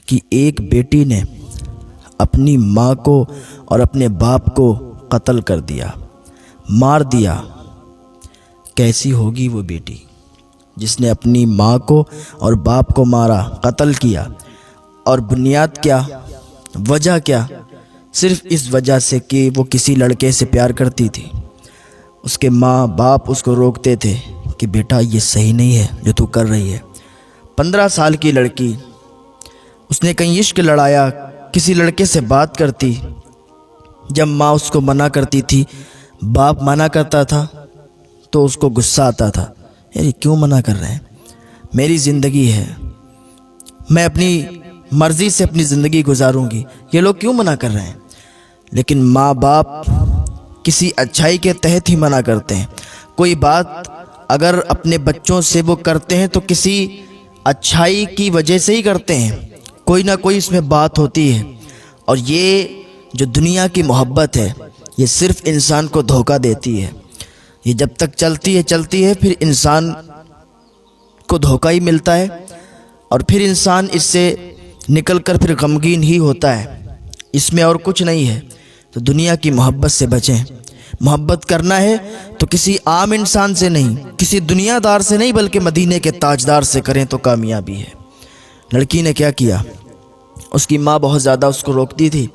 کہ ایک بیٹی نے اپنی ماں کو اور اپنے باپ کو قتل کر دیا، مار دیا۔ کیسی ہوگی وہ بیٹی جس نے اپنی ماں کو اور باپ کو مارا، قتل کیا، اور بنیاد کیا، وجہ کیا؟ صرف اس وجہ سے کہ وہ کسی لڑکے سے پیار کرتی تھی۔ اس کے ماں باپ اس کو روکتے تھے کہ بیٹا یہ صحیح نہیں ہے جو تو کر رہی ہے۔ 15 سال کی لڑکی، اس نے کہیں عشق لڑایا، کسی لڑکے سے بات کرتی، جب ماں اس کو منع کرتی تھی، باپ منع کرتا تھا تو اس کو غصہ آتا تھا، یار کیوں منع کر رہے ہیں، میری زندگی ہے، میں اپنی مرضی سے اپنی زندگی گزاروں گی، یہ لوگ کیوں منع کر رہے ہیں؟ لیکن ماں باپ کسی اچھائی کے تحت ہی منع کرتے ہیں۔ کوئی بات اگر اپنے بچوں سے وہ کرتے ہیں تو کسی اچھائی کی وجہ سے ہی کرتے ہیں، کوئی نہ کوئی اس میں بات ہوتی ہے۔ اور یہ جو دنیا کی محبت ہے یہ صرف انسان کو دھوکہ دیتی ہے، یہ جب تک چلتی ہے پھر انسان کو دھوکہ ہی ملتا ہے، اور پھر انسان اس سے نکل کر پھر غمگین ہی ہوتا ہے، اس میں اور کچھ نہیں ہے۔ تو دنیا کی محبت سے بچیں۔ محبت کرنا ہے تو کسی عام انسان سے نہیں، کسی دنیا دار سے نہیں، بلکہ مدینے کے تاجدار سے کریں تو کامیابی ہے۔ لڑکی نے کیا کیا؟ اس کی ماں بہت زیادہ اس کو روکتی تھی،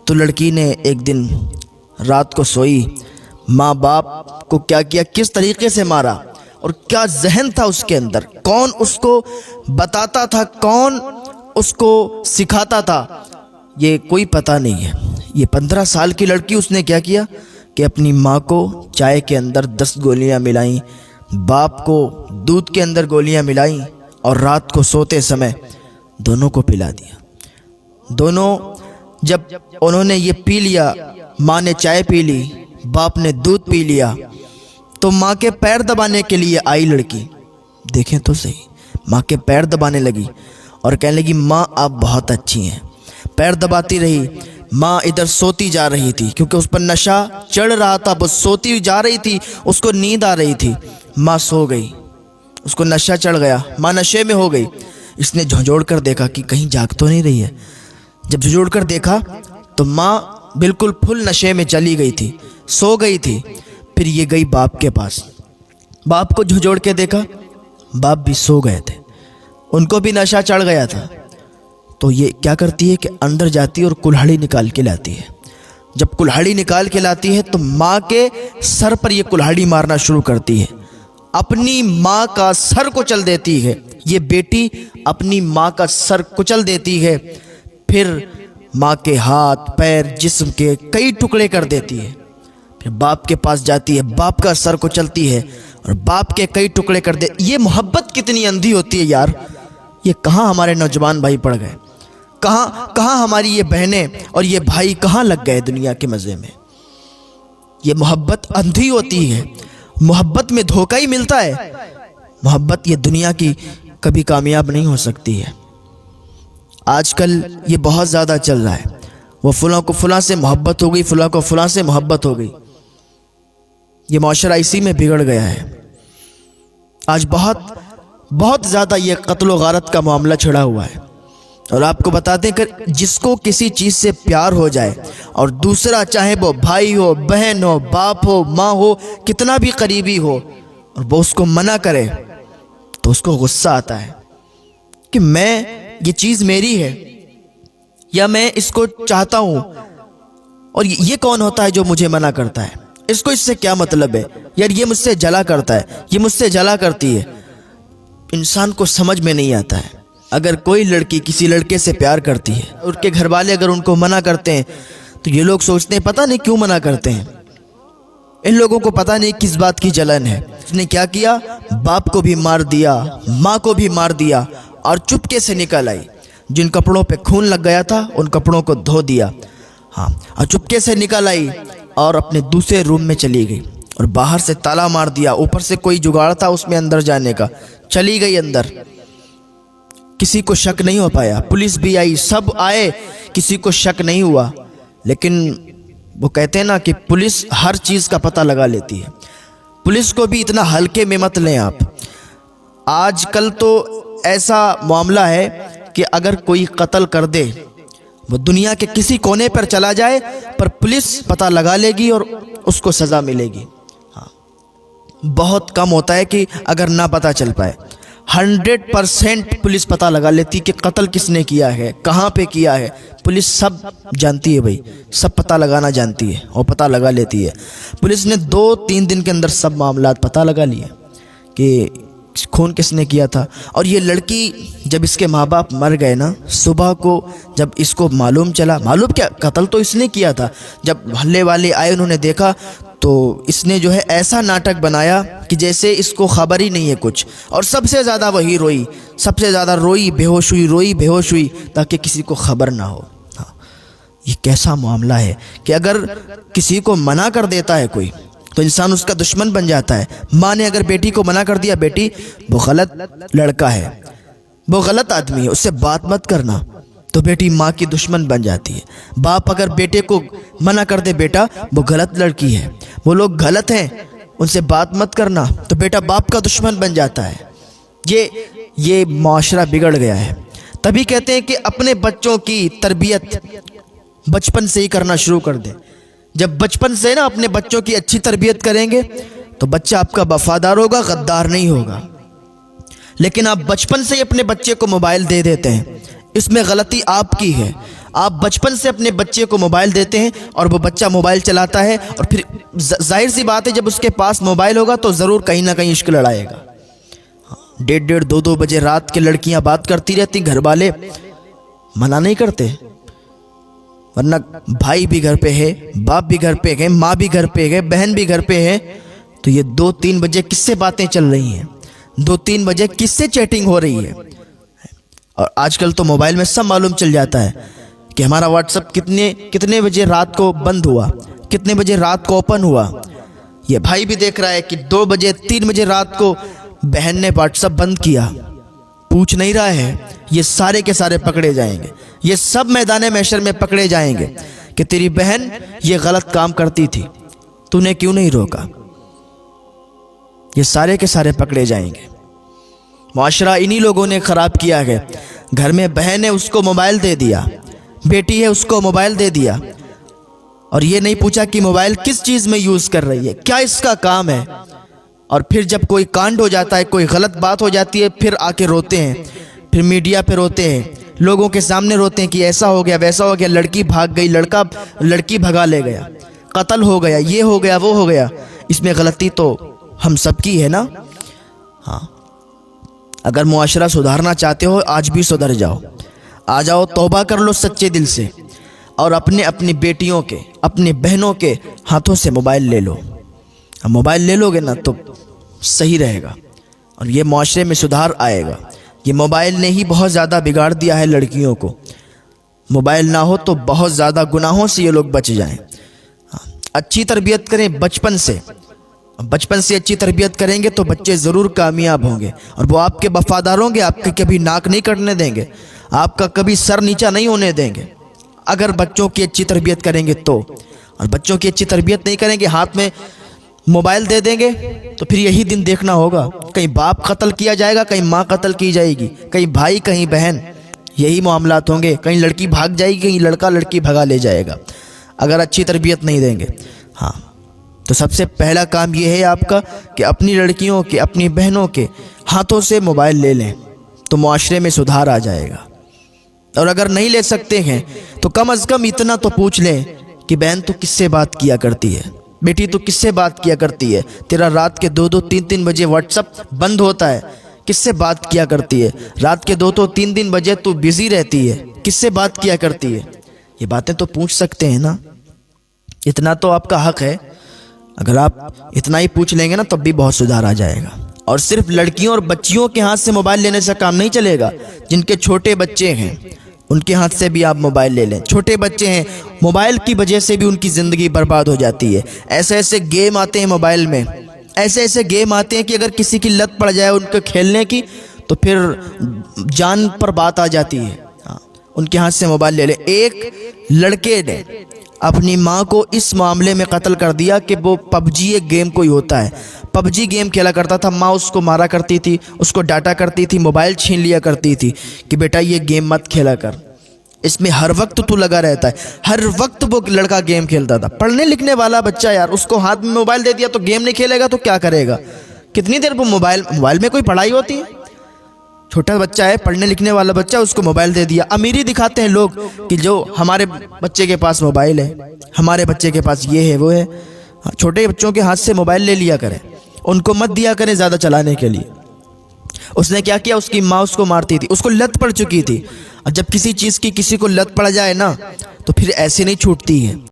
تو لڑکی نے ایک دن رات کو سوئی، ماں باپ کو کیا کیا، کس طریقے سے مارا، اور کیا ذہن تھا اس کے اندر، کون اس کو بتاتا تھا، کون اس کو سکھاتا تھا، یہ کوئی پتہ نہیں ہے۔ یہ 15 سال کی لڑکی، اس نے کیا کیا کہ اپنی ماں کو چائے کے اندر 10 گولیاں ملائیں، باپ کو دودھ کے اندر گولیاں ملائیں، اور رات کو سوتے سمے دونوں کو پلا دیا۔ دونوں جب انہوں نے یہ پی لیا، ماں نے چائے پی لی، باپ نے دودھ پی لیا، تو ماں کے پیر دبانے کے لیے آئی لڑکی، دیکھیں تو صحیح، ماں کے پیر دبانے لگی اور کہنے لگی ماں آپ بہت اچھی ہیں۔ پیر دباتی رہی، ماں ادھر سوتی جا رہی تھی کیونکہ اس پر نشہ چڑھ رہا تھا، وہ سوتی جا رہی تھی، اس کو نیند آ رہی تھی، ماں سو گئی، اس کو نشہ چڑھ گیا، ماں نشے میں ہو گئی۔ اس نے جھنجھوڑ کر دیکھا کہ کہیں جاگ تو نہیں رہی ہے، جب جھنجھوڑ کر دیکھا تو ماں بالکل پھل نشے میں چلی گئی تھی، سو گئی تھی۔ پھر یہ گئی باپ کے پاس، باپ کو جھنجھوڑ کے دیکھا، باپ بھی سو گئے تھے، ان کو بھی نشہ چڑھ گیا تھا۔ تو یہ کیا کرتی ہے کہ اندر جاتی ہے اور کلہاڑی نکال کے لاتی ہے۔ جب کلہاڑی نکال کے لاتی ہے تو ماں کے سر پر یہ کلہاڑی مارنا شروع کرتی ہے، اپنی ماں کا سر کچل دیتی ہے۔ یہ بیٹی اپنی ماں کا سر کچل دیتی ہے، پھر ماں کے ہاتھ پیر جسم کے کئی ٹکڑے کر دیتی ہے۔ پھر باپ کے پاس جاتی ہے، باپ کا سر کچلتی ہے اور باپ کے کئی ٹکڑے کر دے۔ یہ محبت کتنی اندھی ہوتی ہے یار! یہ کہاں ہمارے نوجوان بھائی پڑ گئے، کہاں ہماری یہ بہنیں اور یہ بھائی کہاں لگ گئے دنیا کے مزے میں؟ یہ محبت اندھی ہوتی ہے، محبت میں دھوکہ ہی ملتا ہے۔ محبت یہ دنیا کی کبھی کامیاب نہیں ہو سکتی ہے۔ آج کل یہ بہت زیادہ چل رہا ہے، وہ فلاں کو فلاں سے محبت ہو گئی، فلاں کو فلاں سے محبت ہو گئی، یہ معاشرہ اسی میں بگڑ گیا ہے۔ آج بہت زیادہ یہ قتل و غارت کا معاملہ چھڑا ہوا ہے۔ اور آپ کو بتا دیں کہ جس کو کسی چیز سے پیار ہو جائے اور دوسرا چاہے وہ بھائی ہو، بہن ہو، باپ ہو، ماں ہو، کتنا بھی قریبی ہو، اور وہ اس کو منع کرے تو اس کو غصہ آتا ہے کہ یہ چیز میری ہے یا میں اس کو چاہتا ہوں، اور یہ کون ہوتا ہے جو مجھے منع کرتا ہے، اس کو اس سے کیا مطلب ہے، یار یہ مجھ سے جلا کرتا ہے، یہ مجھ سے جلا کرتی ہے۔ انسان کو سمجھ میں نہیں آتا ہے، اگر کوئی لڑکی کسی لڑکے سے پیار کرتی ہے، ان کے گھر والے اگر ان کو منع کرتے ہیں تو یہ لوگ سوچتے ہیں پتہ نہیں کیوں منع کرتے ہیں، ان لوگوں کو پتہ نہیں کس بات کی جلن ہے۔ اس نے کیا کیا؟ باپ کو بھی مار دیا، ماں کو بھی مار دیا، اور چپکے سے نکل آئی، جن کپڑوں پہ خون لگ گیا تھا ان کپڑوں کو دھو دیا، اور چپکے سے نکل آئی اور اپنے دوسرے روم میں چلی گئی، اور باہر سے تالا مار دیا، اوپر سے کوئی جگاڑ تھا اس میں اندر جانے کا، چلی گئی اندر، کسی کو شک نہیں ہو پایا، پولیس بھی آئی، سب آئے، کسی کو شک نہیں ہوا۔ لیکن وہ کہتے ہیں نا کہ پولیس ہر چیز کا پتہ لگا لیتی ہے، پولیس کو بھی اتنا ہلکے میں مت لیں آپ۔ آج کل تو ایسا معاملہ ہے کہ اگر کوئی قتل کر دے وہ دنیا کے کسی کونے پر چلا جائے پر پولیس پتہ لگا لے گی اور اس کو سزا ملے گی. بہت کم ہوتا ہے کہ اگر نہ پتہ چل پائے. 100% پولیس پتہ لگا لیتی کہ قتل کس نے کیا ہے, کہاں پہ کیا ہے. پولیس سب جانتی ہے بھائی, سب پتہ لگانا جانتی ہے اور پتہ لگا لیتی ہے. پولیس نے 2-3 دن کے اندر سب معاملات پتہ لگا لیے کہ خون کس نے کیا تھا. اور یہ لڑکی جب اس کے ماں باپ مر گئے نا, صبح کو جب اس کو معلوم چلا, معلوم کیا قتل تو اس نے کیا تھا, جب محلے والے آئے انہوں نے دیکھا تو اس نے جو ہے ایسا ناٹک بنایا کہ جیسے اس کو خبر ہی نہیں ہے کچھ. اور سب سے زیادہ وہی روئی, سب سے زیادہ روئی, بے ہوش ہوئی تاکہ کسی کو خبر نہ ہو. یہ کیسا معاملہ ہے کہ اگر کسی کو منع کر دیتا ہے کوئی تو انسان اس کا دشمن بن جاتا ہے. ماں نے اگر بیٹی کو منع کر دیا, بیٹی وہ غلط لڑکا ہے, وہ غلط آدمی ہے, اس سے بات مت کرنا, تو بیٹی ماں کی دشمن بن جاتی ہے. باپ اگر بیٹے کو منع کر دے, بیٹا وہ غلط لڑکی ہے, وہ لوگ غلط ہیں, ان سے بات مت کرنا, تو بیٹا باپ کا دشمن بن جاتا ہے. یہ معاشرہ بگڑ گیا ہے. تبھی کہتے ہیں کہ اپنے بچوں کی تربیت بچپن سے ہی کرنا شروع کر دیں. جب بچپن سے نا اپنے بچوں کی اچھی تربیت کریں گے تو بچہ آپ کا وفادار ہوگا, غدار نہیں ہوگا. لیکن آپ بچپن سے ہی اپنے بچے کو موبائل دے دیتے ہیں, اس میں غلطی آپ کی ہے. آپ بچپن سے اپنے بچے کو موبائل دیتے ہیں اور وہ بچہ موبائل چلاتا ہے, اور پھر ظاہر سی بات ہے جب اس کے پاس موبائل ہوگا تو ضرور کہیں نہ کہیں عشق لڑائے گا. 1:30 2 بجے رات کے لڑکیاں بات کرتی رہتی, گھر والے منع نہیں کرتے, ورنہ بھائی بھی گھر پہ ہے, باپ بھی گھر پہ ہے, ماں بھی گھر پہ ہے, بہن بھی گھر پہ ہے, تو یہ 2-3 بجے کس سے باتیں چل رہی ہیں, 2-3 بجے کس سے چیٹنگ ہو رہی ہے. اور آج کل تو موبائل میں سب معلوم چل جاتا ہے کہ ہمارا واٹس اپ کتنے بجے رات کو بند ہوا, کتنے بجے رات کو اوپن ہوا. یہ بھائی بھی دیکھ رہا ہے کہ 2 بجے 3 بجے رات کو بہن نے واٹس اپ بند کیا, پوچھ نہیں رہا ہے. یہ سارے کے سارے پکڑے جائیں گے, یہ سب میدان محشر میں پکڑے جائیں گے کہ تیری بہن یہ غلط کام کرتی تھی, تو نے کیوں نہیں روکا. یہ سارے کے سارے پکڑے جائیں گے. معاشرہ انہی لوگوں نے خراب کیا ہے. گھر میں بہن ہے, اس کو موبائل دے دیا, بیٹی ہے, اس کو موبائل دے دیا, اور یہ نہیں پوچھا کہ موبائل کس چیز میں یوز کر رہی ہے, کیا اس کا کام ہے. اور پھر جب کوئی کانڈ ہو جاتا ہے, کوئی غلط بات ہو جاتی ہے, پھر آ کے روتے ہیں, پھر میڈیا پہ روتے ہیں, لوگوں کے سامنے روتے ہیں کہ ایسا ہو گیا, ویسا ہو گیا, لڑکی بھاگ گئی, لڑکی بھگا لے گیا, قتل ہو گیا, یہ ہو گیا, وہ ہو گیا. اس میں غلطی تو ہم سب کی ہے نا. ہاں, اگر معاشرہ سدھارنا چاہتے ہو آج بھی سدھر جاؤ, آ جاؤ, توبہ کر لو سچے دل سے, اور اپنی بیٹیوں کے, اپنی بہنوں کے ہاتھوں سے موبائل لے لو. موبائل لے لو گے نا تو صحیح رہے گا, اور یہ معاشرے میں سدھار آئے گا. یہ موبائل نے ہی بہت زیادہ بگاڑ دیا ہے لڑکیوں کو. موبائل نہ ہو تو بہت زیادہ گناہوں سے یہ لوگ بچ جائیں. اچھی تربیت کریں بچپن سے, بچپن سے اچھی تربیت کریں گے تو بچے ضرور کامیاب ہوں گے, اور وہ آپ کے وفادار ہوں گے, آپ کے کبھی ناک نہیں کٹنے دیں گے, آپ کا کبھی سر نیچا نہیں ہونے دیں گے. اگر بچوں کی اچھی تربیت کریں گے تو, اور بچوں کی اچھی تربیت نہیں کریں گے, ہاتھ میں موبائل دے دیں گے, تو پھر یہی دن دیکھنا ہوگا, کہیں باپ قتل کیا جائے گا, کہیں ماں قتل کی جائے گی, کہیں بھائی, کہیں بہن, یہی معاملات ہوں گے. کہیں لڑکی بھاگ جائے گی, کہیں لڑکا لڑکی بھگا لے جائے گا, اگر اچھی تربیت نہیں دیں گے. ہاں, تو سب سے پہلا کام یہ ہے آپ کا کہ اپنی لڑکیوں کے, اپنی بہنوں کے ہاتھوں سے موبائل لے لیں, تو معاشرے میں سدھار آ جائے گا. اور اگر نہیں لے سکتے ہیں تو کم از کم اتنا تو پوچھ لیں کہ بہن تو کس سے بات کیا کرتی ہے, بیٹی تو کس سے بات کیا کرتی ہے, تیرا رات کے 2 3 بجے واٹس اپ بند ہوتا ہے, کس سے بات کیا کرتی ہے, رات کے 2 3 بجے تو بزی رہتی ہے, کس سے بات کیا کرتی ہے. یہ باتیں تو پوچھ سکتے ہیں نا, اتنا تو آپ کا حق ہے. اگر آپ اتنا ہی پوچھ لیں گے نا تب بھی بہت سدھار آ جائے گا. اور صرف لڑکیوں اور بچیوں کے ہاتھ سے موبائل لینے سے کام نہیں چلے گا. جن کے چھوٹے بچے ہیں ان کے ہاتھ سے بھی آپ موبائل لے لیں. چھوٹے بچے ہیں, موبائل کی وجہ سے بھی ان کی زندگی برباد ہو جاتی ہے. ایسے گیم آتے ہیں موبائل میں, ایسے گیم آتے ہیں کہ اگر کسی کی لت پڑ جائے ان کو کھیلنے کی تو پھر جان پر بات آ جاتی ہے. ان کے ہاتھ سے موبائل لے لیں. ایک لڑکے نے اپنی ماں کو اس معاملے میں قتل کر دیا کہ وہ پب جی ایک گیم کوئی ہوتا ہے، پب جی گیم کھیلا کرتا تھا، ماں اس کو مارا کرتی تھی، اس کو ڈانٹا کرتی تھی، موبائل چھین لیا کرتی تھی کہ بیٹا یہ گیم مت کھیلا کر، اس میں ہر وقت تو لگا رہتا ہے۔ ہر وقت وہ لڑکا گیم کھیلتا تھا، پڑھنے لکھنے والا بچہ یار، اس کو ہاتھ میں موبائل دے دیا تو گیم نہیں کھیلے گا تو کیا کرے گا؟ کتنی دیر وہ موبائل میں کوئی پڑھائی ہوتی ہے؟ چھوٹا بچہ ہے، پڑھنے لکھنے والا بچہ، اس کو موبائل دے دیا۔ امیری دکھاتے ہیں لوگ کہ جو ہمارے بچے کے پاس موبائل ہے، ہمارے بچے کے پاس یہ ہے وہ ہے۔ چھوٹے بچوں کے ہاتھ سے موبائل لے لیا کریں، ان کو مت دیا کریں زیادہ چلانے کے لیے۔ اس نے کیا کیا؟ اس کی ماں اس کو مارتی تھی، اس کو لت پڑ چکی تھی، اور جب کسی چیز کی کسی کو لت پڑ جائے نا تو پھر ایسے نہیں چھوٹتی ہے۔